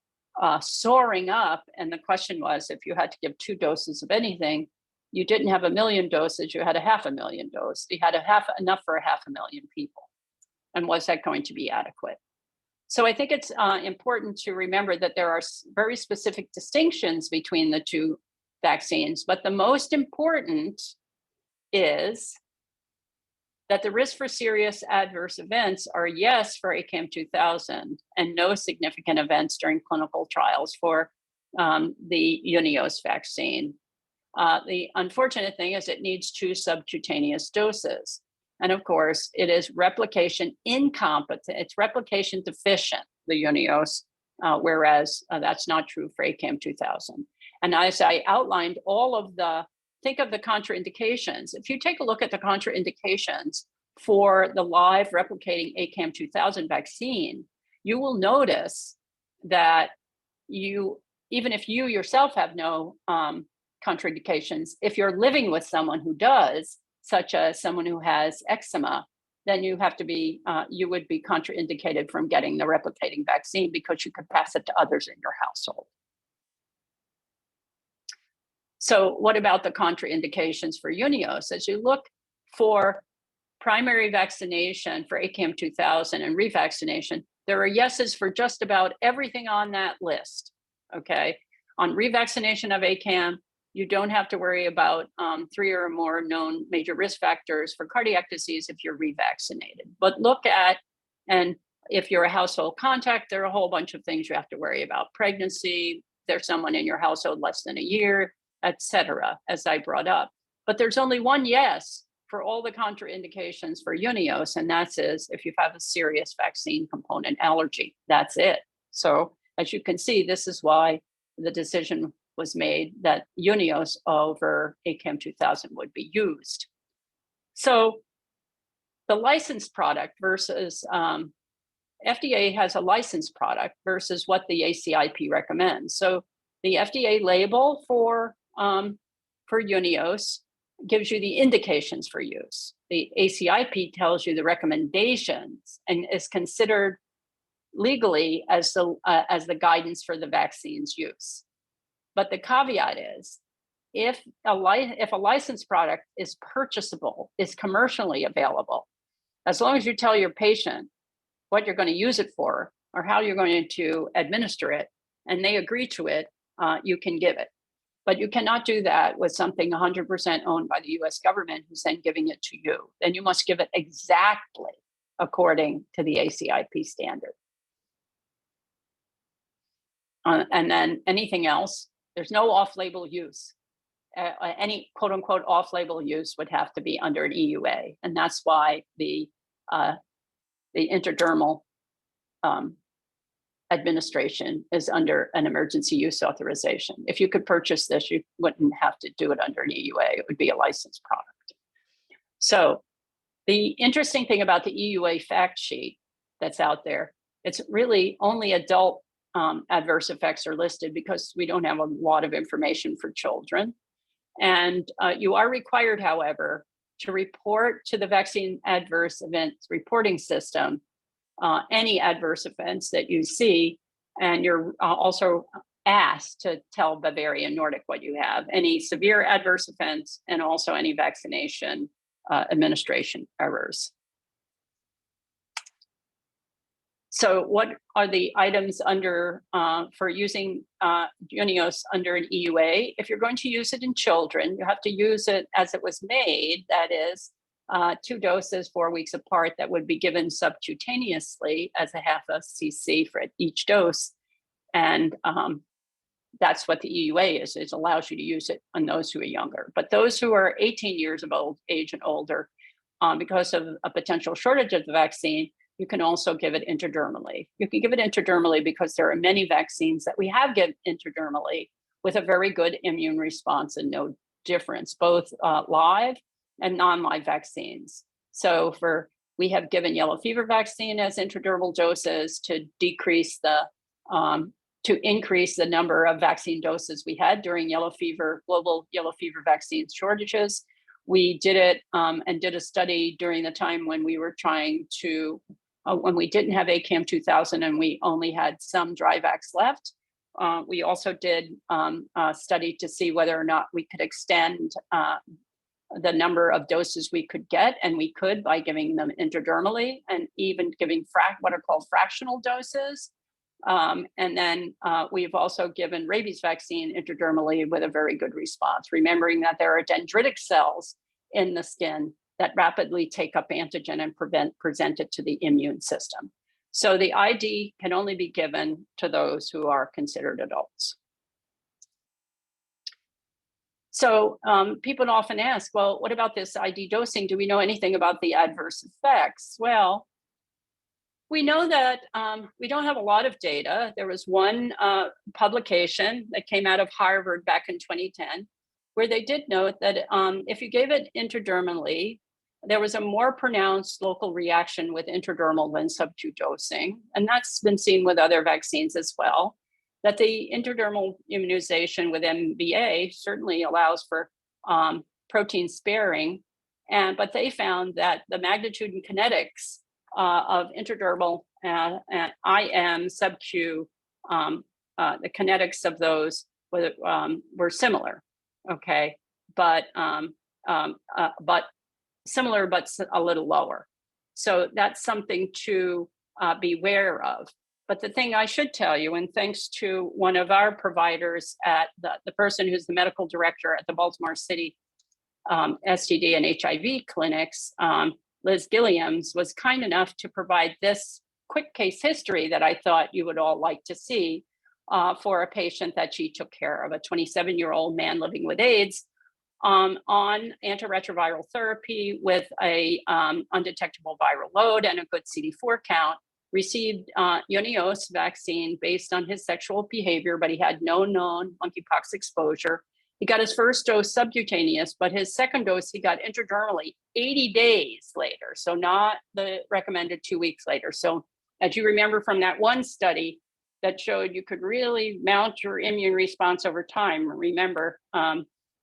soaring up. And the question was, if you had to give 2 doses of anything, you didn't have 1 million doses, you had 500,000 doses. You had enough for 500,000 people. And was that going to be adequate? So I think it's important to remember that there are very specific distinctions between the 2 vaccines, but the most important is that the risk for serious adverse events are yes for ACAM 2000 and no significant events during clinical trials for the Unios vaccine. The unfortunate thing is it needs 2 subcutaneous doses. And of course, it is replication incompetent, it's replication deficient, the Unios, whereas that's not true for ACAM 2000. And as I outlined think of the contraindications. If you take a look at the contraindications for the live replicating ACAM 2000 vaccine, you will notice that even if you yourself have no contraindications, if you're living with someone who does, such as someone who has eczema, then you would be contraindicated from getting the replicating vaccine because you could pass it to others in your household. So what about the contraindications for Unios? As you look for primary vaccination for ACAM 2000 and revaccination, there are yeses for just about everything on that list, okay? On revaccination of ACAM, you don't have to worry about 3 or more known major risk factors for cardiac disease if you're revaccinated. But look at and If you're a household contact, there are a whole bunch of things you have to worry about. Pregnancy, there's someone in your household less than a year, etc., as I brought up. But there's only one yes for all the contraindications for Unios, and that's if you have a serious vaccine component allergy. That's it. So as you can see, this is why the decision was made that Unios over ACAM 2000 would be used. So the licensed product versus FDA has a licensed product versus what the ACIP recommends. So the FDA label for Unios gives you the indications for use. The ACIP tells you the recommendations and is considered legally as the guidance for the vaccine's use. But the caveat is, if a licensed product is purchasable, is commercially available, as long as you tell your patient what you're going to use it for or how you're going to administer it, and they agree to it, you can give it. But you cannot do that with something 100% owned by the US government who's then giving it to you. Then you must give it exactly according to the ACIP standard. And then anything else, there's no off-label use. Any quote unquote off-label use would have to be under an EUA. And that's why the intradermal administration is under an emergency use authorization. If you could purchase this, you wouldn't have to do it under an EUA. It would be a licensed product. So the interesting thing about the EUA fact sheet that's out there, it's really only adult adverse effects are listed because we don't have a lot of information for children. And you are required, however, to report to the vaccine adverse events reporting system any adverse events that you see, and you're also asked to tell Bavarian Nordic what you have, any severe adverse events, and also any vaccination administration errors. So what are the items under for using Unios under an EUA? If you're going to use it in children, you have to use it as it was made, that is 2 doses 4 weeks apart that would be given subcutaneously as a half a cc for each dose. And that's what the EUA is. It allows you to use it on those who are younger. But those who are 18 years of age and older, because of a potential shortage of the vaccine, you can also give it intradermally. You can give it intradermally because there are many vaccines that we have given intradermally with a very good immune response and no difference, both live and non-live vaccines. So we have given yellow fever vaccine as intradermal doses to increase the number of vaccine doses we had during global yellow fever vaccine shortages. We did it and did a study during the time when we were trying to, when we didn't have ACAM 2000 and we only had some dry vax left. We also did a study to see whether or not we could extend the number of doses we could get, and we could by giving them intradermally and even giving what are called fractional doses. And then we've also given rabies vaccine intradermally with a very good response, remembering that there are dendritic cells in the skin that rapidly take up antigen and present it to the immune system. So the ID can only be given to those who are considered adults. So people often ask, well, what about this ID dosing? Do we know anything about the adverse effects? Well, we know that we don't have a lot of data. There was one publication that came out of Harvard back in 2010, where they did note that if you gave it intradermally, there was a more pronounced local reaction with intradermal than sub-Q dosing. And that's been seen with other vaccines as well, that the intradermal immunization with MVA certainly allows for protein sparing. But they found that the magnitude and kinetics of intradermal IM sub-Q, the kinetics of those were similar, okay? But similar, but a little lower. So that's something to be aware of. But the thing I should tell you, and thanks to one of our providers at the person who's the medical director at the Baltimore City STD and HIV clinics, Liz Gilliams, was kind enough to provide this quick case history that I thought you would all like to see for a patient that she took care of, a 27-year-old man living with AIDS on antiretroviral therapy with a undetectable viral load and a good CD4 count, received Unios vaccine based on his sexual behavior, but he had no known monkeypox exposure. He got his first dose subcutaneous, but his second dose he got intradermally 80 days later, so not the recommended 2 weeks later. So as you remember from that one study that showed you could really mount your immune response over time, remember,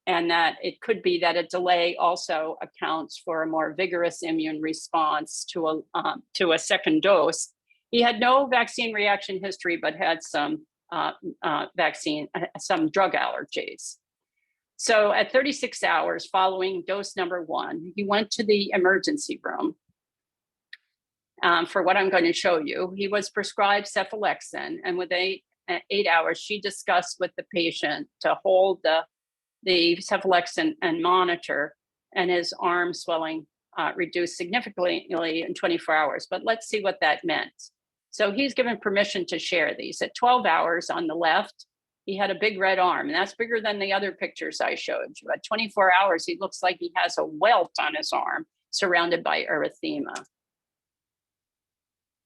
and that it could be that a delay also accounts for a more vigorous immune response to a second dose. He had no vaccine reaction history, but had some drug allergies. So at 36 hours following dose number 1, he went to the emergency room for what I'm going to show you. He was prescribed cephalexin, and with 8 hours, she discussed with the patient to hold the cephalexin and monitor, and his arm swelling reduced significantly in 24 hours. But let's see what that meant. So he's given permission to share these. At 12 hours on the left, he had a big red arm, and that's bigger than the other pictures I showed you. At 24 hours, he looks like he has a welt on his arm surrounded by erythema.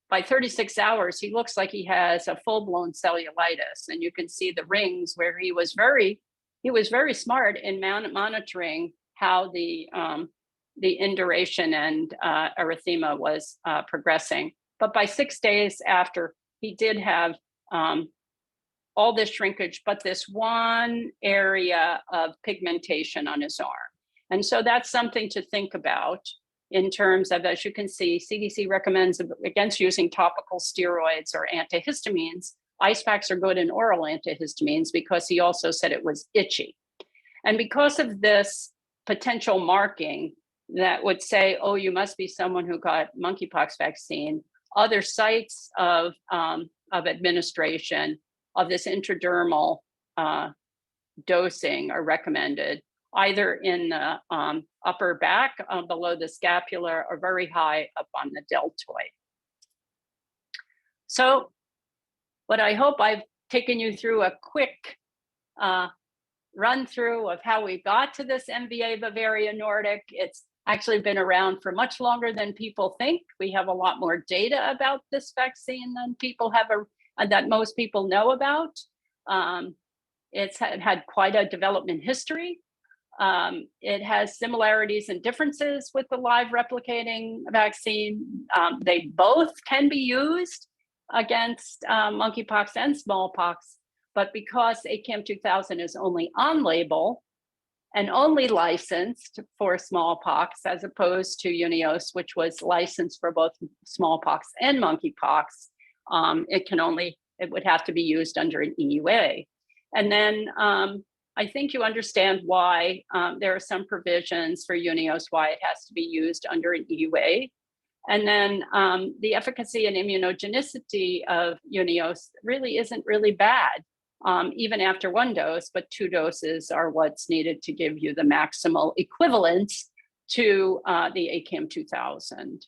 By 36 hours, he looks like he has a full-blown cellulitis, and you can see the rings where he was very smart in monitoring how the induration and erythema was progressing. But by 6 days after, he did have all this shrinkage, but this one area of pigmentation on his arm. And so that's something to think about in terms of, as you can see, CDC recommends against using topical steroids or antihistamines. Ice packs are good in oral antihistamines because he also said it was itchy. And because of this potential marking that would say, oh, you must be someone who got monkeypox vaccine, other sites of administration of this intradermal dosing are recommended, either in the upper back below the scapula or very high up on the deltoid. So what I hope I've taken you through a quick run through of how we got to this MVA Bavaria Nordic. It's actually been around for much longer than people think. We have a lot more data about this vaccine than people have, that most people know about. It's had quite a development history. It has similarities and differences with the live replicating vaccine. They both can be used against monkeypox and smallpox, but because ACAM2000 is only on label and only licensed for smallpox, as opposed to Unios, which was licensed for both smallpox and monkeypox, it would have to be used under an EUA. And then I think you understand why there are some provisions for Unios, why it has to be used under an EUA. And then the efficacy and immunogenicity of Unios really isn't really bad, even after 1 dose, but 2 doses are what's needed to give you the maximal equivalence to the ACAM2000.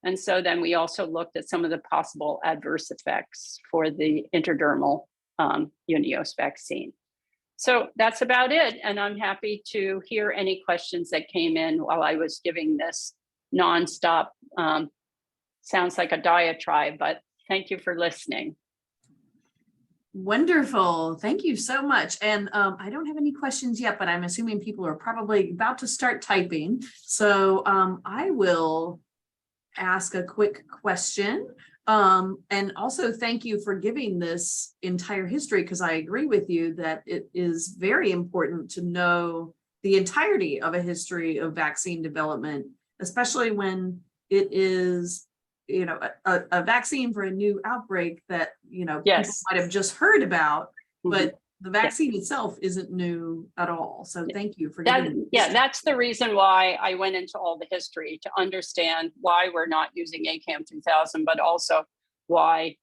And so then we also looked at some of the possible adverse effects for the intradermal Unios vaccine. So that's about it. And I'm happy to hear any questions that came in while I was giving this nonstop, sounds like a diatribe, but thank you for listening. Wonderful. Thank you so much. And I don't have any questions yet, but I'm assuming people are probably about to start typing. So I will ask a quick question. And also thank you for giving this entire history, because I agree with you that it is very important to know the entirety of a history of vaccine development, especially when it is, you know, a vaccine for a new outbreak that, you know, yes, people might have just heard about, but the vaccine itself isn't new at all. So thank you for giving that. That's the reason why I went into all the history, to understand why we're not using ACAM2000, but also why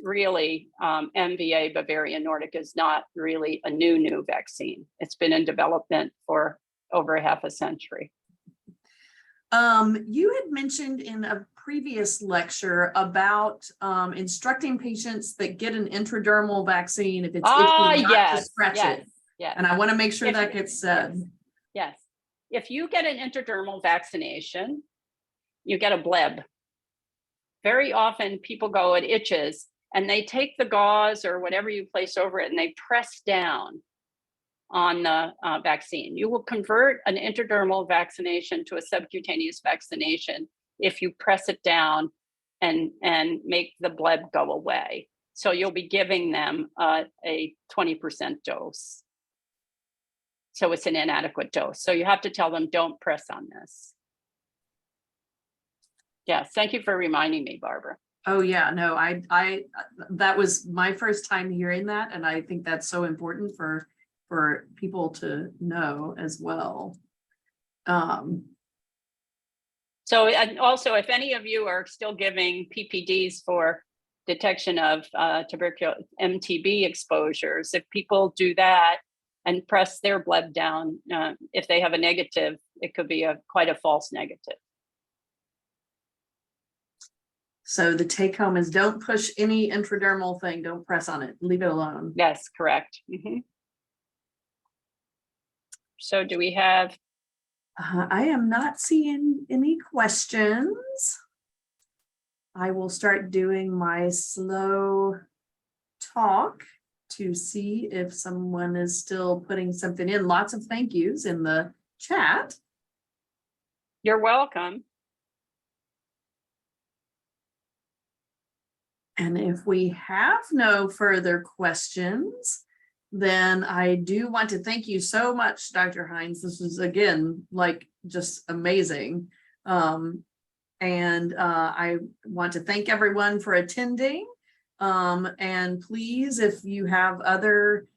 really MVA Bavaria Nordic is not really a new vaccine. It's been in development for over half a century. You had mentioned in a previous lecture about instructing patients that get an intradermal vaccine if it's itchy, not to Yes, scratch yes, it. yes, And I want to make sure If- that gets said. yes. If you get an intradermal vaccination, you get a bleb. Very often people go, it itches, and they take the gauze or whatever you place over it and they press down on the vaccine. You will convert an intradermal vaccination to a subcutaneous vaccination if you press it down and make the bleb go away. So you'll be giving them a 20% dose. So it's an inadequate dose. So you have to tell them, don't press on this. Yes, thank you for reminding me, Barbara. Oh yeah, no, I that was my first time hearing that, and I think that's so important for people to know as well. So, and also, if any of you are still giving PPDs for detection of tuberculosis MTB exposures, if people do that and press their bleb down, if they have a negative, it could be quite a false negative. So the take home is don't push any intradermal thing, don't press on it, leave it alone. Yes, correct. So do we have? I am not seeing any questions. I will start doing my slow talk to see if someone is still putting something in. Lots of thank yous in the chat. You're welcome. And if we have no further questions, then I do want to thank you so much, Dr. Hines. This is, again, like just amazing. And I want to thank everyone for attending. And please, if you have other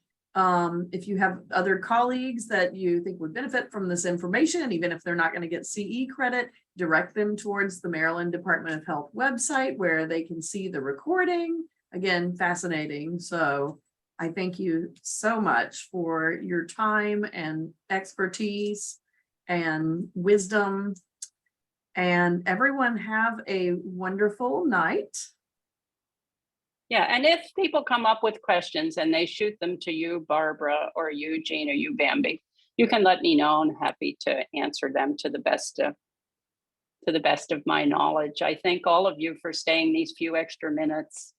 colleagues that you think would benefit from this information, even if they're not going to get CE credit, direct them towards the Maryland Department of Health website where they can see the recording. Again, fascinating. So I thank you so much for your time and expertise and wisdom. And everyone have a wonderful night. Yeah, and if people come up with questions and they shoot them to you, Barbara, or you, Jean, or you, Bambi, you can let me know. I'm happy to answer them to the best of my knowledge. I thank all of you for staying these few extra minutes.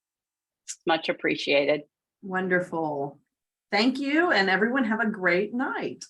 Much appreciated. Wonderful. Thank you, and everyone have a great night.